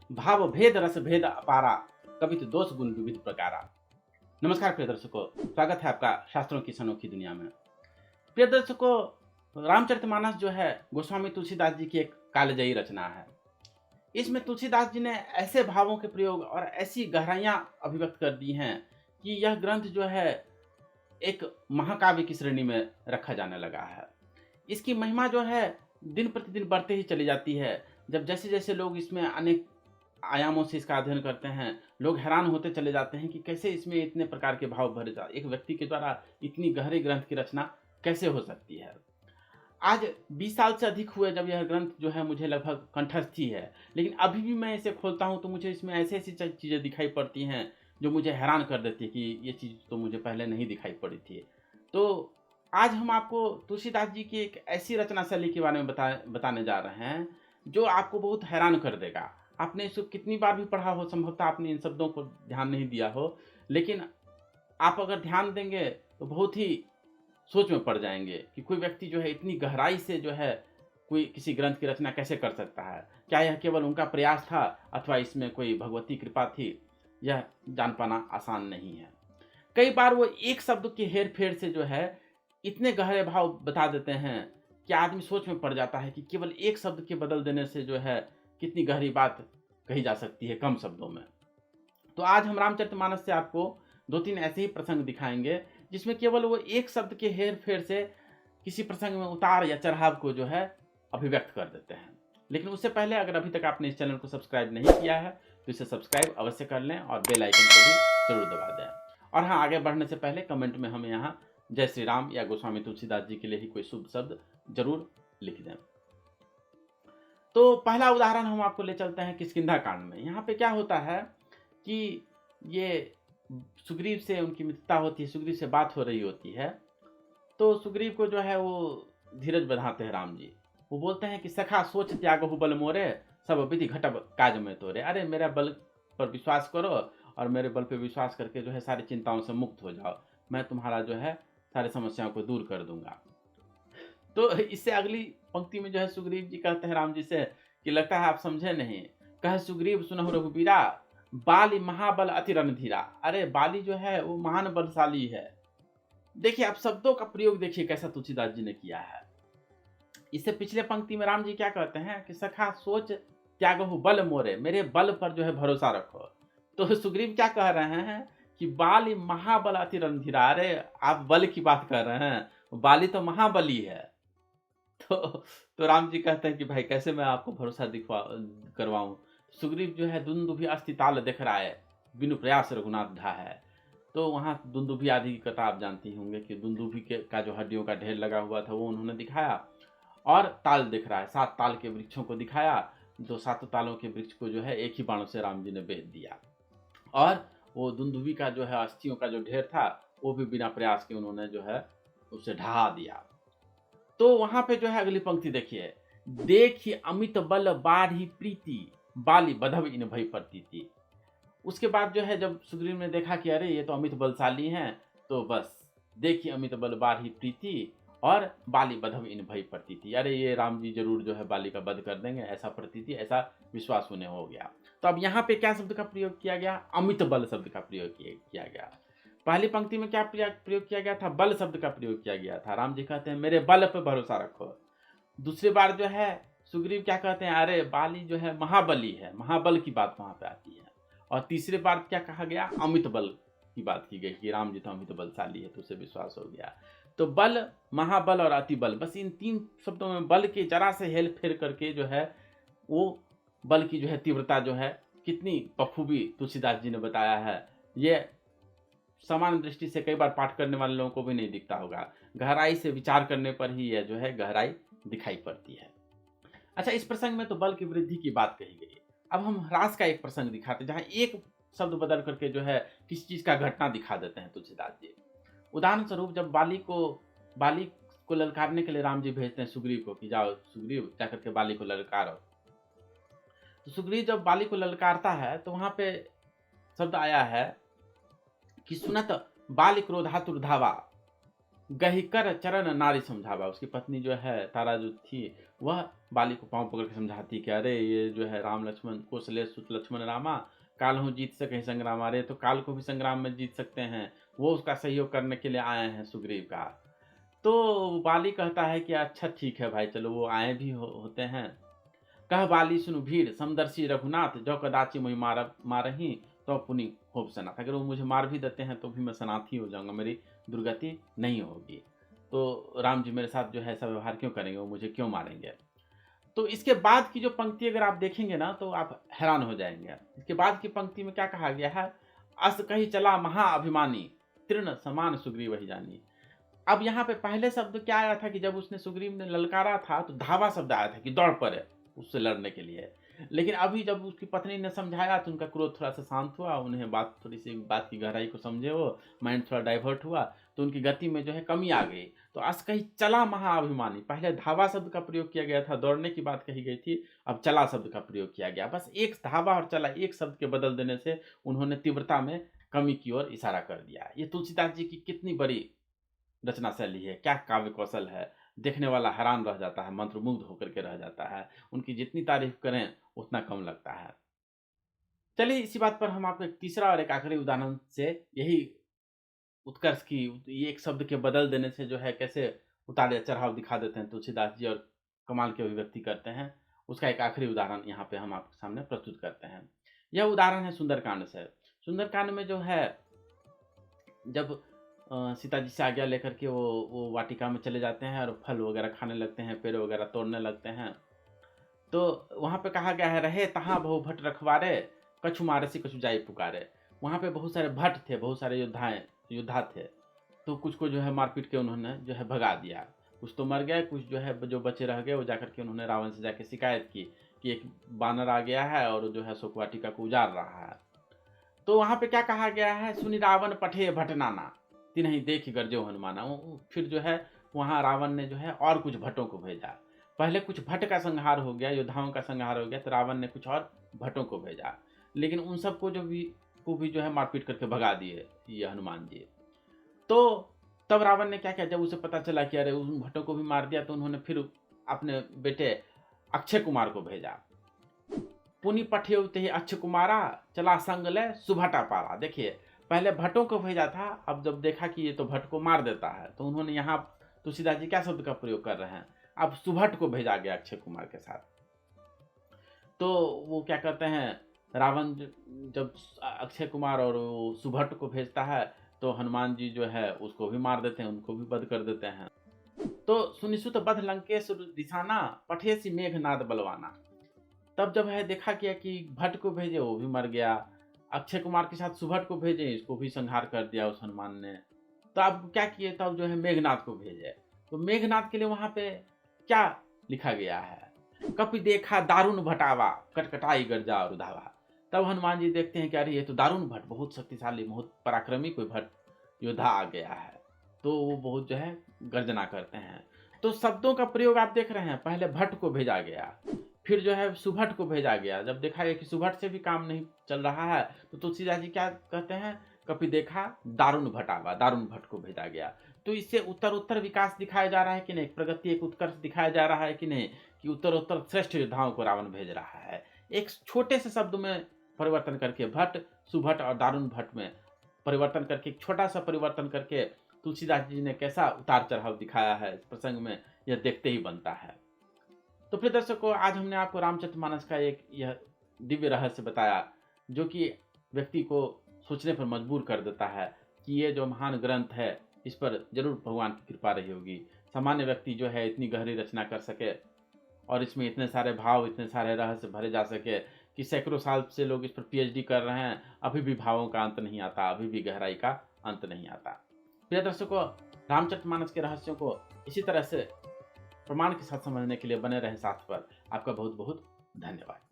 भाव भेद रस भेद अपारा, कवित दोष गुण विविध प्रकारा। नमस्कार प्रिय दर्शकों, स्वागत है आपका शास्त्रों की इस अनोखी दुनिया में। प्रिय दर्शकों, रामचरितमानस जो है गोस्वामी तुलसीदास जी की एक कालजयी रचना है। इसमें तुलसीदास जी ने ऐसे भावों के प्रयोग और ऐसी गहराइयां अभिव्यक्त कर दी हैं कि यह ग्रंथ जो है एक महाकाव्य की श्रेणी में रखा जाने लगा है। इसकी महिमा जो है दिन प्रतिदिन बढ़ते ही चली जाती है। जब जैसे जैसे लोग इसमें अनेक आयामों से इसका अध्ययन करते हैं, लोग हैरान होते चले जाते हैं कि कैसे इसमें इतने प्रकार के भाव भरे जा, एक व्यक्ति के द्वारा इतनी गहरे ग्रंथ की रचना कैसे हो सकती है। आज 20 साल से अधिक हुए जब यह ग्रंथ जो है मुझे लगभग कंठस्थ ही है, लेकिन अभी भी मैं इसे खोलता हूँ तो मुझे इसमें ऐसी ऐसी चीज़ें दिखाई पड़ती हैं जो मुझे हैरान कर देती है कि ये चीज़ तो मुझे पहले नहीं दिखाई पड़ी थी। तो आज हम आपको तुलसीदास जी की एक ऐसी रचना शैली के बारे में बताने जा रहे हैं जो आपको बहुत हैरान कर देगा। आपने इसको कितनी बार भी पढ़ा हो, संभवतः आपने इन शब्दों को ध्यान नहीं दिया हो, लेकिन आप अगर ध्यान देंगे तो बहुत ही सोच में पड़ जाएंगे कि कोई व्यक्ति जो है इतनी गहराई से जो है कोई किसी ग्रंथ की रचना कैसे कर सकता है। क्या यह केवल उनका प्रयास था अथवा इसमें कोई भगवती कृपा थी, यह जान पाना आसान नहीं है। कई बार वो एक शब्द के हेर फेर से जो है इतने गहरे भाव बता देते हैं कि आदमी सोच में पड़ जाता है कि केवल एक शब्द के बदल देने से जो है कितनी गहरी बात कही जा सकती है कम शब्दों में। तो आज हम रामचरितमानस से आपको 2-3 ऐसे ही प्रसंग दिखाएंगे जिसमें केवल वो एक शब्द के हेर फेर से किसी प्रसंग में उतार या चढ़ाव को जो है अभिव्यक्त कर देते हैं। लेकिन उससे पहले अगर अभी तक आपने इस चैनल को सब्सक्राइब नहीं किया है तो इसे सब्सक्राइब अवश्य कर लें और बेल आइकन को भी जरूर दबा दें। और हाँ, आगे बढ़ने से पहले कमेंट में हमें यहाँ जय श्री राम या गोस्वामी तुलसीदास जी के लिए ही कोई शुभ शब्द जरूर लिख दें। तो पहला उदाहरण हम आपको ले चलते हैं किष्किंधा कांड में। यहाँ पे क्या होता है कि ये सुग्रीव से उनकी मित्रता होती है, सुग्रीव से बात हो रही होती है। तो सुग्रीव को जो है वो धीरज बधाते हैं राम जी। वो बोलते हैं कि सखा सोच त्यागहु बल मोरे, सब विधि घटब काज में तोरे। अरे मेरा बल पर विश्वास करो और मेरे बल पर विश्वास करके जो है सारी चिंताओं से मुक्त हो जाओ, मैं तुम्हारा जो है सारी समस्याओं को दूर कर दूंगा। तो इससे अगली पंक्ति में जो है सुग्रीव जी कहते हैं राम जी से कि लगता है आप समझे नहीं। कह सुग्रीव सुनहु रघुबीरा, बाली महाबल अति रणधीरा। अरे बाली जो है वो महान बलशाली है। देखिए आप शब्दों का प्रयोग देखिए कैसा तुलसीदास जी ने किया है। इससे पिछले पंक्ति में राम जी क्या कहते हैं कि सखा सोच त्यागहु बल मोरे, मेरे बल पर जो है भरोसा रखो। तो सुग्रीव क्या कह रहे हैं कि बाली महाबल अति रणधीरा। अरे आप बल की बात कर रहे हैं, बाली तो महाबली है। तो राम जी कहते हैं कि भाई कैसे मैं आपको भरोसा करवाऊं। सुग्रीव जो है दुंदुभि अस्थि ताल दिख रहा है, बिनु प्रयास रघुनाथ ढा है। तो वहाँ दुंदुभि आदि की कथा आप जानती होंगे कि दुंदुभि का जो हड्डियों का ढेर लगा हुआ था वो उन्होंने दिखाया, और ताल दिख रहा है, 7 ताल के वृक्षों को दिखाया। जो 7 तालों के वृक्ष को जो है एक ही बाण से राम जी ने बेच दिया, और वो दुंदुभि का जो है अस्थियों का जो ढेर था वो भी बिना प्रयास के उन्होंने जो है उसे ढहा दिया। तो वहां पे जो है अगली पंक्ति देखिए, देखी अमित बल बाढ़ी प्रीति, बाली बधव इन भय प्रतीति। उसके बाद जो है जब सुग्रीव ने देखा कि अरे ये तो अमित बलशाली हैं, तो बस देखी अमित बल बाढ़ी प्रीति और बाली बधव इन भय प्रतीति। अरे ये राम जी जरूर जो है बाली का वध कर देंगे, ऐसा प्रतीति, ऐसा विश्वास उन्हें हो गया। तो अब यहाँ पे क्या शब्द का प्रयोग किया गया? अमित बल शब्द का प्रयोग किया गया। पहली पंक्ति में क्या प्रयोग किया गया था? बल शब्द का प्रयोग किया गया था। राम जी कहते हैं मेरे बल पर भरोसा रखो। दूसरी बार जो है सुग्रीव क्या कहते हैं? अरे बाली जो है महाबली है, महाबल की बात वहां पे आती है। और तीसरी बार क्या कहा गया? अमित बल की बात की गई कि राम जी तो अमित बलशाली है, तो उसे विश्वास हो गया। तो बल, महाबल और अति बल, बस इन 3 शब्दों में बल के जरा से हेल फेर करके जो है वो बल की जो है तीव्रता जो है कितनी बखूबी तुलसीदास जी ने बताया है, ये सामान्य दृष्टि से कई बार पाठ करने वाले लोगों को भी नहीं दिखता होगा। गहराई से विचार करने पर ही यह जो है गहराई दिखाई पड़ती है। अच्छा, इस प्रसंग में तो बल की वृद्धि की बात कही गई। अब हम ह्रास का एक प्रसंग दिखाते हैं जहां एक शब्द बदल करके जो है किसी चीज का घटना दिखा देते हैं तुलसीदास जी। उदाहरण स्वरूप जब बाली को ललकारने के लिए राम जी भेजते हैं सुग्रीव को कि जाओ सुग्रीव जाकर के बाली को ललकारो। तो सुग्रीव जब बाली को ललकारता है तो वहां पे शब्द आया है कि सुनत बाली क्रोधातुर धावा, गहिकर चरण नारी समझावा। उसकी पत्नी जो है तारा जो थी वह बाली को पाँव पकड़ के समझाती कि अरे ये जो है राम लक्ष्मण कौशले सुत लक्ष्मण रामा, काल हूँ जीत सके संग्राम, अरे तो काल को भी संग्राम में जीत सकते हैं, वो उसका सहयोग करने के लिए आए हैं सुग्रीव का। तो बाली कहता है कि अच्छा ठीक है भाई, चलो वो आए भी होते हैं। कह बाली सुनु भीड़ समदर्शी रघुनाथ, जो कदाचि मुझे मारही तो पुनि होप सनाथ। अगर वो मुझे मार भी देते हैं तो भी मैं सनाथ ही हो जाऊंगा, मेरी दुर्गति नहीं होगी। तो राम जी मेरे साथ जो है ऐसा व्यवहार क्यों करेंगे, वो मुझे क्यों मारेंगे। तो इसके बाद की जो पंक्ति अगर आप देखेंगे ना तो आप हैरान हो जाएंगे। इसके बाद की पंक्ति में क्या कहा गया है, अस कही चला महाअभिमानी, तृण समान सुग्रीव ही जानी। अब यहाँ पे पहले शब्द क्या आया था कि जब उसने सुग्रीव ने ललकारा था तो धावा शब्द आया था कि दौड़ पड़े उससे लड़ने के लिए। लेकिन अभी जब उसकी पत्नी ने समझाया तो उनका क्रोध थोड़ा सा शांत हुआ, उन्हें थोड़ी सी बात की गहराई को समझे, वो माइंड थोड़ा डाइवर्ट हुआ, तो उनकी गति में जो है कमी आ गई। तो अस कही चला महाअभिमानी, पहले धावा शब्द का प्रयोग किया गया था, दौड़ने की बात कही गई थी, अब चला शब्द का प्रयोग किया गया। बस एक धावा और चला एक शब्द के बदल देने से उन्होंने तीव्रता में कमी की ओर इशारा कर दिया। ये तुलसीदास जी की कितनी बड़ी रचना शैली है, क्या काव्य कौशल है, देखने वाला हैरान रह जाता है, मंत्रमुग्ध होकर के रह जाता है। उनकी जितनी तारीफ करें उतना कम लगता है। चलिए इसी बात पर हम आपको एक तीसरा और एक आखिरी उदाहरण से, यही उत्कर्ष की, ये एक शब्द के बदल देने से जो है कैसे उतार या चढ़ाव दिखा देते हैं तुलसीदास जी और कमाल की अभिव्यक्ति करते हैं, उसका एक आखिरी उदाहरण यहाँ पे हम आपके सामने प्रस्तुत करते हैं। यह उदाहरण है सुंदरकांड से। सुंदरकांड में जो है जब सीता जी से आज्ञा लेकर के वो वाटिका में चले जाते हैं और फल वगैरह खाने लगते हैं, पेड़ वगैरह तोड़ने लगते हैं। तो वहाँ पे कहा गया है, रहे तहाँ बहु भट्ट रखवारे, कछु मारसी कछु जाई पुकारे। वहाँ पे बहुत सारे भट्ट थे, बहुत सारे योद्धा थे। तो कुछ को जो है मारपीट के उन्होंने जो है भगा दिया, कुछ तो मर गए, कुछ जो है जो बचे रह गए, वो जाकर के उन्होंने रावण से जाके शिकायत की कि एक बानर आ गया है और जो है शोक वाटिका को उजाड़ रहा है। तो वहाँ पे क्या कहा गया है, सुनि रावण पठे भटनाना, तिन्हीं देख गरजो हनुमाना। फिर जो है वहाँ रावण ने जो है और कुछ भट्टों को भेजा। पहले कुछ भट्ट का संहार हो गया, योद्धाओं का संहार हो गया, तो रावण ने कुछ और भट्टों को भेजा, लेकिन उन सबको भी जो है मारपीट करके भगा दिए ये हनुमान जी। तो तब रावण ने क्या किया, जब उसे पता चला कि अरे उन भट्टों को भी मार दिया, तो उन्होंने फिर अपने बेटे अक्षय कुमार को भेजा। पुनि पठेउ ते अक्षय कुमारा, चला संग ले सुभटा पारा। देखिए पहले भट्टों को भेजा था, अब जब देखा कि ये तो भट्ट को मार देता है, तो उन्होंने यहाँ तुलसीदास जी क्या शब्द का प्रयोग कर रहे हैं, अब सुभट को भेजा गया अक्षय कुमार के साथ। तो वो क्या कहते हैं, रावण जब अक्षय कुमार और सुभट को भेजता है तो हनुमान जी जो है उसको भी मार देते हैं, उनको भी वध कर देते हैं। तो सुनिसुत बध लंकेश दिशाना, पठेसी मेघनाद बलवाना। तब जब है देखा गया कि भट्ट को भेजे वो भी मर गया, अक्षय कुमार के साथ सुभट को भेजे, इसको भी संहार कर दिया उस हनुमान ने। तो अब क्या किए, तब जो है मेघनाथ को भेजे। तो मेघनाथ के लिए वहां पे क्या लिखा गया है, कपि देखा दारुण भटावा, कटकटाई गर्जा और उधावा। तब हनुमान जी देखते हैं कि अरे ये तो दारुण भट्ट, बहुत शक्तिशाली बहुत पराक्रमी कोई भट्ट योद्धा आ गया है। तो वो बहुत जो है गर्जना करते हैं। तो शब्दों का प्रयोग आप देख रहे हैं, पहले भट्ट को भेजा गया, फिर जो है सुभट को भेजा गया। जब देखा गया कि सुभट से भी काम नहीं चल रहा है, तो तुलसीदास जी क्या कहते हैं, कभी देखा दारुण भटावा, दारुण भट्ट को भेजा गया। तो इससे उत्तर उत्तर विकास दिखाया जा रहा है कि नहीं, प्रगति एक उत्कर्ष दिखाया जा रहा है कि नहीं, कि उत्तर उत्तर श्रेष्ठ योद्धाओं को रावण भेज रहा है। एक छोटे से शब्द में परिवर्तन करके भट्ट, सुभट और दारुण भट्ट में परिवर्तन करके, एक छोटा सा परिवर्तन करके तुलसीदास जी ने कैसा उतार चढ़ाव दिखाया है इस प्रसंग में, यह देखते ही बनता है। तो प्रिय दर्शकों, आज हमने आपको रामचरितमानस का एक यह दिव्य रहस्य बताया, जो कि व्यक्ति को सोचने पर मजबूर कर देता है कि ये जो महान ग्रंथ है इस पर जरूर भगवान की कृपा रही होगी। सामान्य व्यक्ति जो है इतनी गहरी रचना कर सके और इसमें इतने सारे भाव, इतने सारे रहस्य भरे जा सके कि सैकड़ों साल से लोग इस पर पीएचडी कर रहे हैं, अभी भी भावों का अंत नहीं आता, अभी भी गहराई का अंत नहीं आता। प्रिय दर्शकों, रामचरितमानस के रहस्यों को इसी तरह से प्रमाण के साथ समझने के लिए बने रहे साथ पर। आपका बहुत बहुत धन्यवाद।